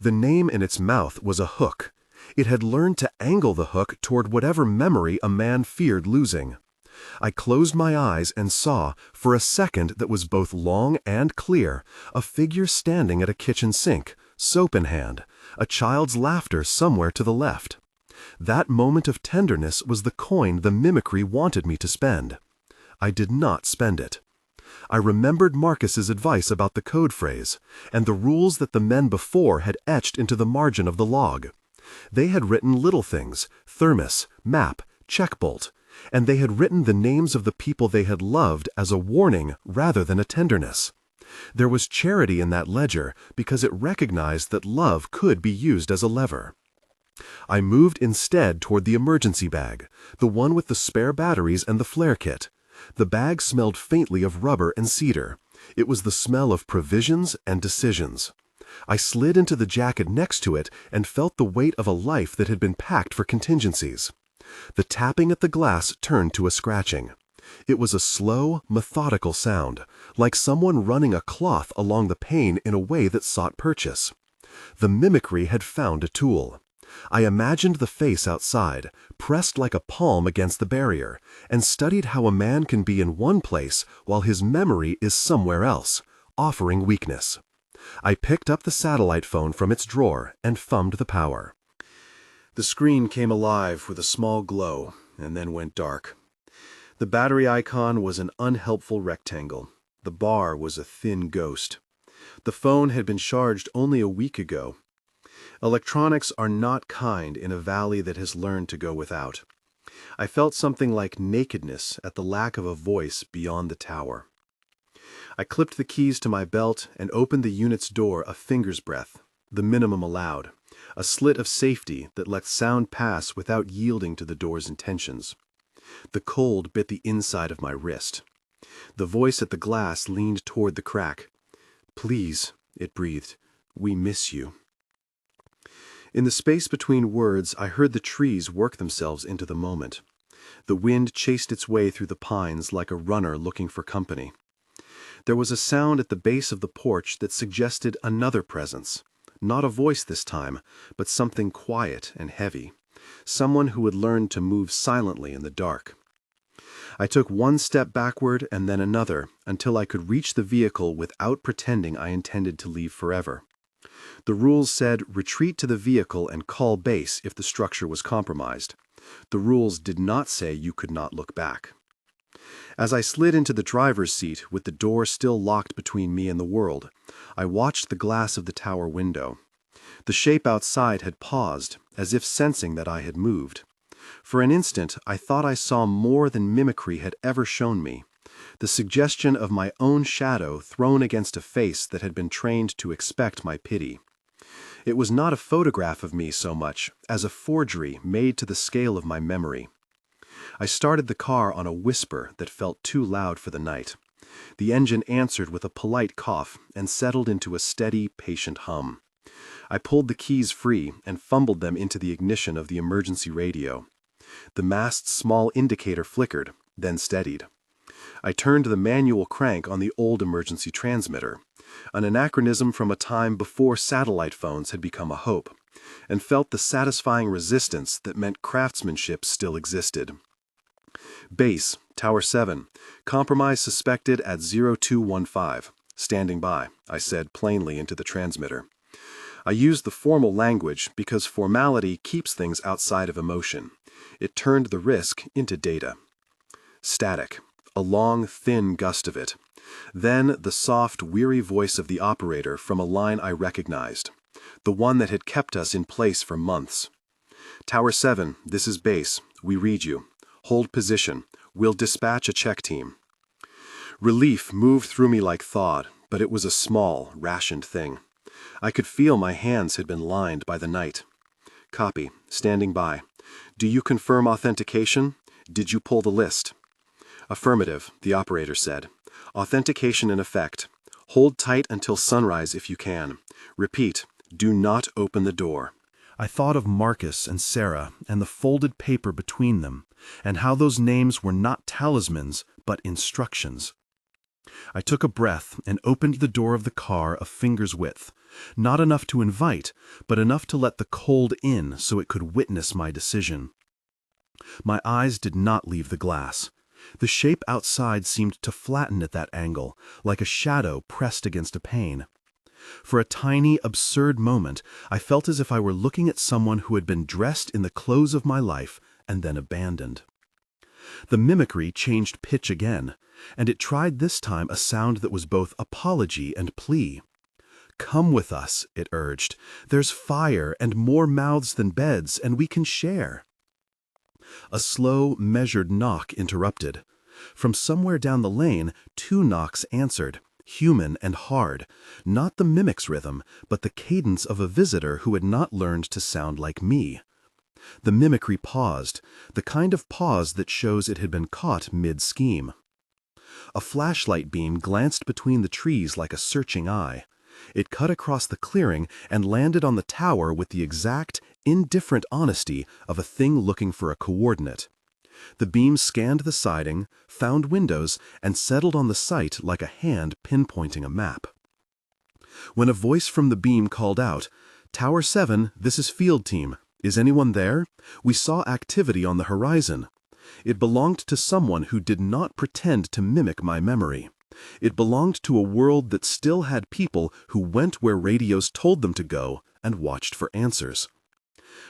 [SPEAKER 2] The name in its mouth was a hook. It had learned to angle the hook toward whatever memory a man feared losing. I closed my eyes and saw, for a second that was both long and clear, a figure standing at a kitchen sink, soap in hand, a child's laughter somewhere to the left. That moment of tenderness was the coin the mimicry wanted me to spend. I did not spend it. I remembered Marcus's advice about the code phrase, and the rules that the men before had etched into the margin of the log. They had written little things, thermos, map, checkbolt, and they had written the names of the people they had loved as a warning rather than a tenderness. There was charity in that ledger because it recognized that love could be used as a lever. I moved instead toward the emergency bag, the one with the spare batteries and the flare kit. The bag smelled faintly of rubber and cedar. It was the smell of provisions and decisions. I slid into the jacket next to it and felt the weight of a life that had been packed for contingencies. The tapping at the glass turned to a scratching. It was a slow, methodical sound, like someone running a cloth along the pane in a way that sought purchase. The mimicry had found a tool. I imagined the face outside, pressed like a palm against the barrier, and studied how a man can be in one place while his memory is somewhere else, offering weakness. I picked up the satellite phone from its drawer and thumbed the power.
[SPEAKER 1] The screen came alive with a small glow and then went dark. The battery icon was an unhelpful rectangle. The bar was a thin ghost. The phone had been charged only a week ago. Electronics are not kind in a valley that has learned to go without. I felt something like nakedness at the lack of a voice beyond the tower. I clipped the keys to my belt and opened the unit's door a finger's breadth, the minimum allowed, a slit of safety that let sound pass without yielding to the door's intentions. The cold bit the inside of my wrist. The voice at the glass leaned toward the crack. "Please," it breathed, "we miss you." In the space between words, I heard the trees work themselves into the moment. The wind chased its way through the pines like a runner looking for company. There was a sound at the base of the porch that suggested another presence. Not a voice this time, but something quiet and heavy. Someone who had learned to move silently in the dark. I took one step backward and then another until I could reach the vehicle without pretending I intended to leave forever. The rules said retreat to the vehicle and call base if the structure was compromised. The rules did not say you could not look back. As I slid into the driver's seat with the door still locked between me and the world, I watched the glass of the tower window. The shape outside had paused, as if sensing that I had moved. For an instant, I thought I saw more than mimicry had ever shown me, the suggestion of my own shadow thrown against a face that had been trained to expect my pity. It was not a photograph of me so much as a forgery made to the scale of my memory. I started the car on a whisper that felt too loud for the night. The engine answered with a polite cough and settled into a steady, patient hum. I pulled the keys free and fumbled them into the ignition of the emergency radio. The mast's small indicator flickered, then steadied. I turned the manual crank on the old emergency transmitter, an anachronism from a time before satellite phones had become a hope, and felt the satisfying resistance that meant craftsmanship still existed. Base, Tower 7, compromise suspected at 0215. Standing by, I said plainly into the transmitter. I used the formal language because formality keeps things outside of emotion. It turned the risk into data. Static, a long, thin gust of it. Then the soft, weary voice of the operator from a line I recognized, the one that had kept us in place for months. Tower 7, this is base. We read you. Hold position. We'll dispatch a check team. Relief moved through me like thought, but it was a small, rationed thing. I could feel my hands had been lined by the night. Copy. Standing by. Do you confirm authentication?
[SPEAKER 2] Did you pull the list? Affirmative, the operator said. Authentication in effect. Hold tight until sunrise if you can. Repeat, do not open the door.
[SPEAKER 1] I thought of Marcus and Sarah and the folded paper between them, and how those names were not talismans, but instructions. I took a breath and opened the door of the car a finger's width, not enough to invite, but enough to let the cold in so it could witness my decision. My eyes did not leave the glass. The shape outside seemed to flatten at that angle, like a shadow pressed against a pane. For a tiny, absurd moment, I felt as if I were looking at someone who had been dressed in the clothes of my life and then abandoned. The mimicry changed pitch again, and it tried this time a sound that was both apology and plea. "Come with us," it urged. "There's fire and more mouths than beds, and we can share." A slow, measured knock interrupted. From somewhere down the lane, 2 knocks answered, human and hard, not the mimic's rhythm, but the cadence of a visitor who had not learned to sound like me. The mimicry paused, the kind of pause that shows it had been caught mid-scheme. A flashlight beam glanced between the trees like a searching eye. It cut across the clearing and landed on the tower with the exact, indifferent honesty of a thing looking for a coordinate. The beam scanned the siding, found windows, and settled on the site like a hand pinpointing a map. When a voice from the beam called out, "Tower 7, this is field team. Is anyone there? We saw activity on the horizon." It belonged to someone who did not pretend to mimic my memory. It belonged to a world that still had people who went where radios told them to go and watched for answers.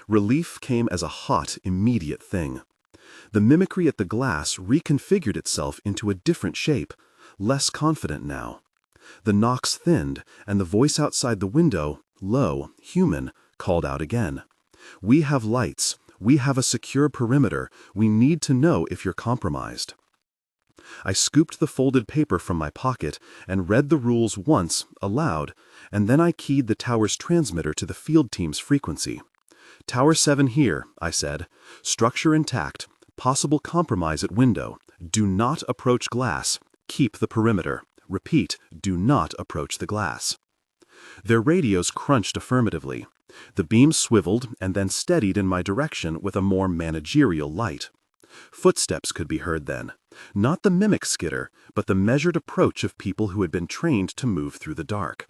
[SPEAKER 1] Relief came as a hot, immediate thing. The mimicry at the glass reconfigured itself into a different shape, less confident now. The knocks thinned, and the voice outside the window, low, human, called out again. "We have lights. We have a secure perimeter. We need to know if you're compromised." I scooped the folded paper from my pocket and read the rules once, aloud, and then I keyed the tower's transmitter to the field team's frequency. "Tower 7 here," I said. "Structure intact. Possible compromise at window. Do not approach glass. Keep the perimeter. Repeat, do not approach the glass." Their radios crunched affirmatively. The beam swiveled and then steadied in my direction with a more managerial light. Footsteps could be heard then. Not the mimic skitter, but the measured approach of people who had been trained to move through the dark.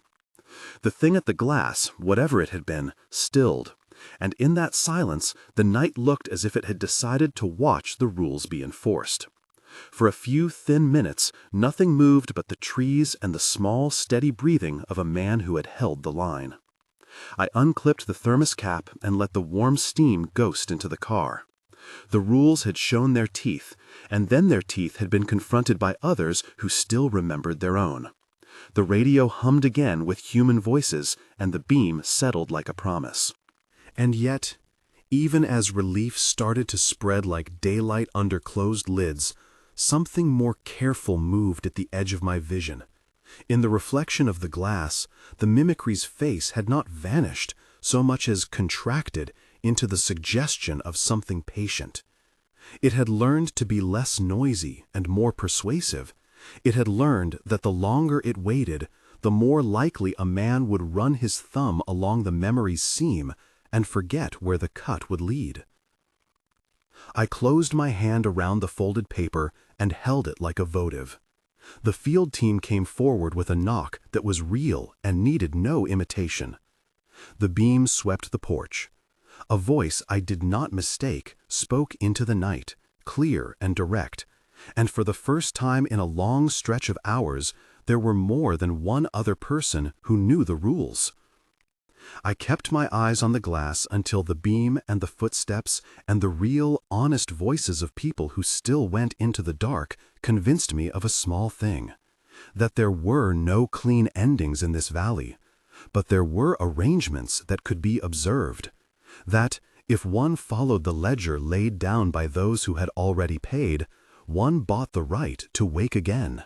[SPEAKER 1] The thing at the glass, whatever it had been, stilled. And in that silence, the night looked as if it had decided to watch the rules be enforced. For a few thin minutes, nothing moved but the trees and the small, steady breathing of a man who had held the line. I unclipped the thermos cap and let the warm steam ghost into the car. The rules had shown their teeth, and then their teeth had been confronted by others who still remembered their own. The radio hummed again with human voices, and the beam settled like a promise. And yet, even as relief started to spread like daylight under closed lids, something more careful moved at the edge of my vision. In the reflection of the glass, the mimicry's face had not vanished so much as contracted into the suggestion of something patient. It had learned to be less noisy and more persuasive. It had learned that the longer it waited, the more likely a man would run his thumb along the memory's seam and forget where the cut would lead. I closed my hand around the folded paper and held it like a votive. The field team came forward with a knock that was real and needed no imitation. The beam swept the porch. A voice I did not mistake spoke into the night, clear and direct, and for the first time in a long stretch of hours, there were more than one other person who knew the rules. I kept my eyes on the glass until the beam and the footsteps and the real, honest voices of people who still went into the dark convinced me of a small thing, that there were no clean endings in this valley, but there were arrangements that could be observed, that, if one followed the ledger laid down by those who had already paid, one bought the right to wake again.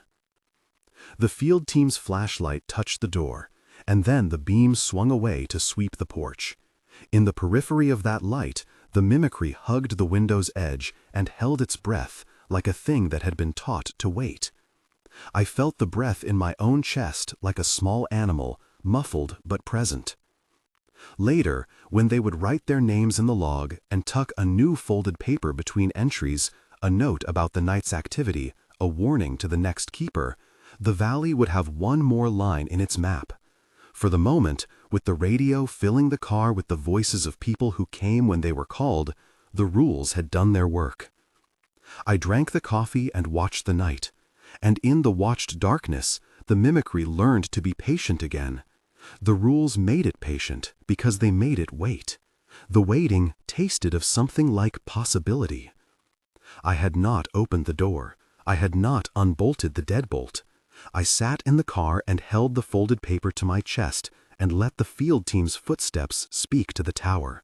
[SPEAKER 1] The field team's flashlight touched the door, and then the beam swung away to sweep the porch.
[SPEAKER 2] In the periphery of that light, the mimicry hugged the window's edge and held its breath like a thing that had been taught to wait. I felt the breath in my own chest like a small animal, muffled but present. Later, when they would write their names in the log and tuck a new folded paper between entries, a note about the night's activity, a warning to the next keeper, the valley would have one more line in its map. For the moment, with the radio filling the car with the voices of people who came when they were called, the rules had done their work. I drank the coffee and watched the night, and in the watched darkness, the mimicry learned to be patient again. The rules made it patient because they made it wait. The waiting tasted of something like possibility. I had not opened the door. I had not unbolted the deadbolt. I sat in the car and held the folded paper to my chest and let the field team's footsteps speak to the tower.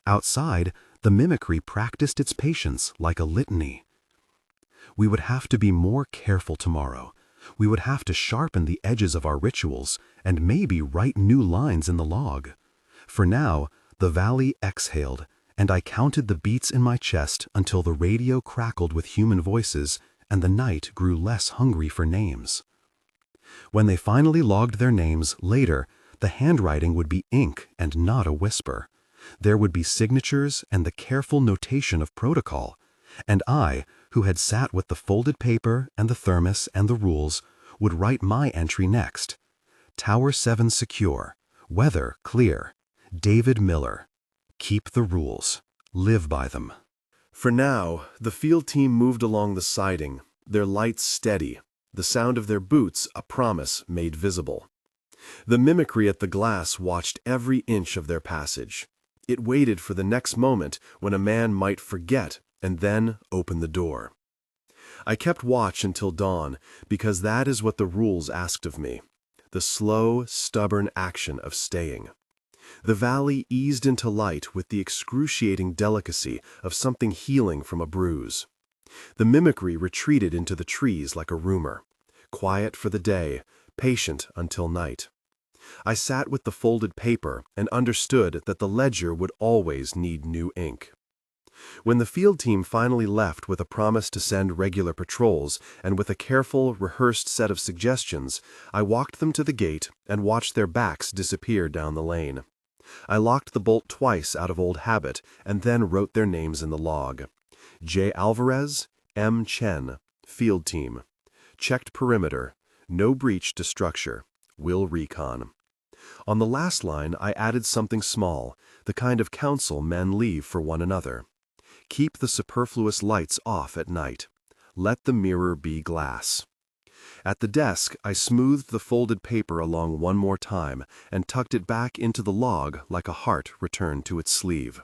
[SPEAKER 2] Outside, the mimicry practiced its patience like a litany. We would have to be more careful tomorrow. We would have to sharpen the edges of our rituals and maybe write new lines in the log. For now, the valley exhaled, and I counted the beats in my chest until the radio crackled with human voices and the night grew less hungry for names. When they finally logged their names later, the handwriting would be ink and not a whisper. There would be signatures and the careful notation of protocol, and I, who had sat with the folded paper and the thermos and the rules, would write my entry next. Tower 7 secure. Weather clear. David Miller. Keep the rules. Live by them.
[SPEAKER 1] For now, the field team moved along the siding, their lights steady, the sound of their boots a promise made visible. The mimicry at the glass watched every inch of their passage. It waited for the next moment when a man might forget and then open the door. I kept watch until dawn because that is what the rules asked of me, the slow, stubborn action of staying. The valley eased into light with the excruciating delicacy of something healing from a bruise. The mimicry retreated into the trees like a rumor, quiet for the day, patient until night. I sat with the folded paper and understood that the ledger would always need new ink. When the field team finally left with a promise to send regular patrols and with a careful, rehearsed set of suggestions, I walked them to the gate and watched their backs disappear down the lane. I locked the bolt twice out of old habit and then wrote their names in the log. J. Alvarez, M. Chen, Field Team. Checked perimeter. No breach to structure. Will recon. On the last line, I added something small, the kind of counsel men leave for one another. Keep the superfluous lights off at night. Let the mirror be glass. At the desk, I smoothed the folded paper along one more time and tucked it back into the log like a heart returned to its sleeve.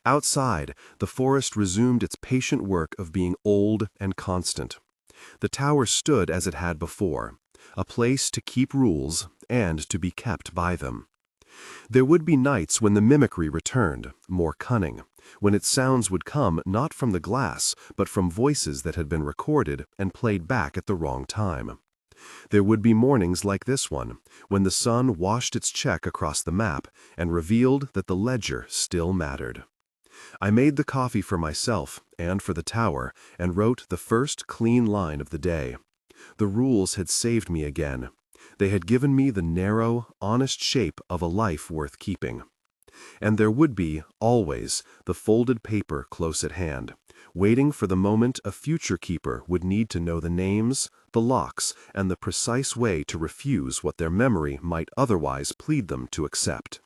[SPEAKER 1] Outside, the forest resumed its patient work of being old and constant. The tower stood as it had before, a place to keep rules and to be kept by them. There would be nights when the mimicry returned, more cunning, when its sounds would come not from the glass, but from voices that had been recorded and played back at the wrong time. There would be mornings like this one, when the sun washed its check across the map and revealed that the ledger still mattered. I made the coffee for myself and for the tower and wrote the first clean line of the day. The rules had saved me again. They had given me the narrow, honest shape of a life worth keeping. And there would be, always, the folded paper close at hand, waiting for the moment a future keeper would need to know the names, the locks, and the precise way to refuse what their memory might otherwise plead them to accept.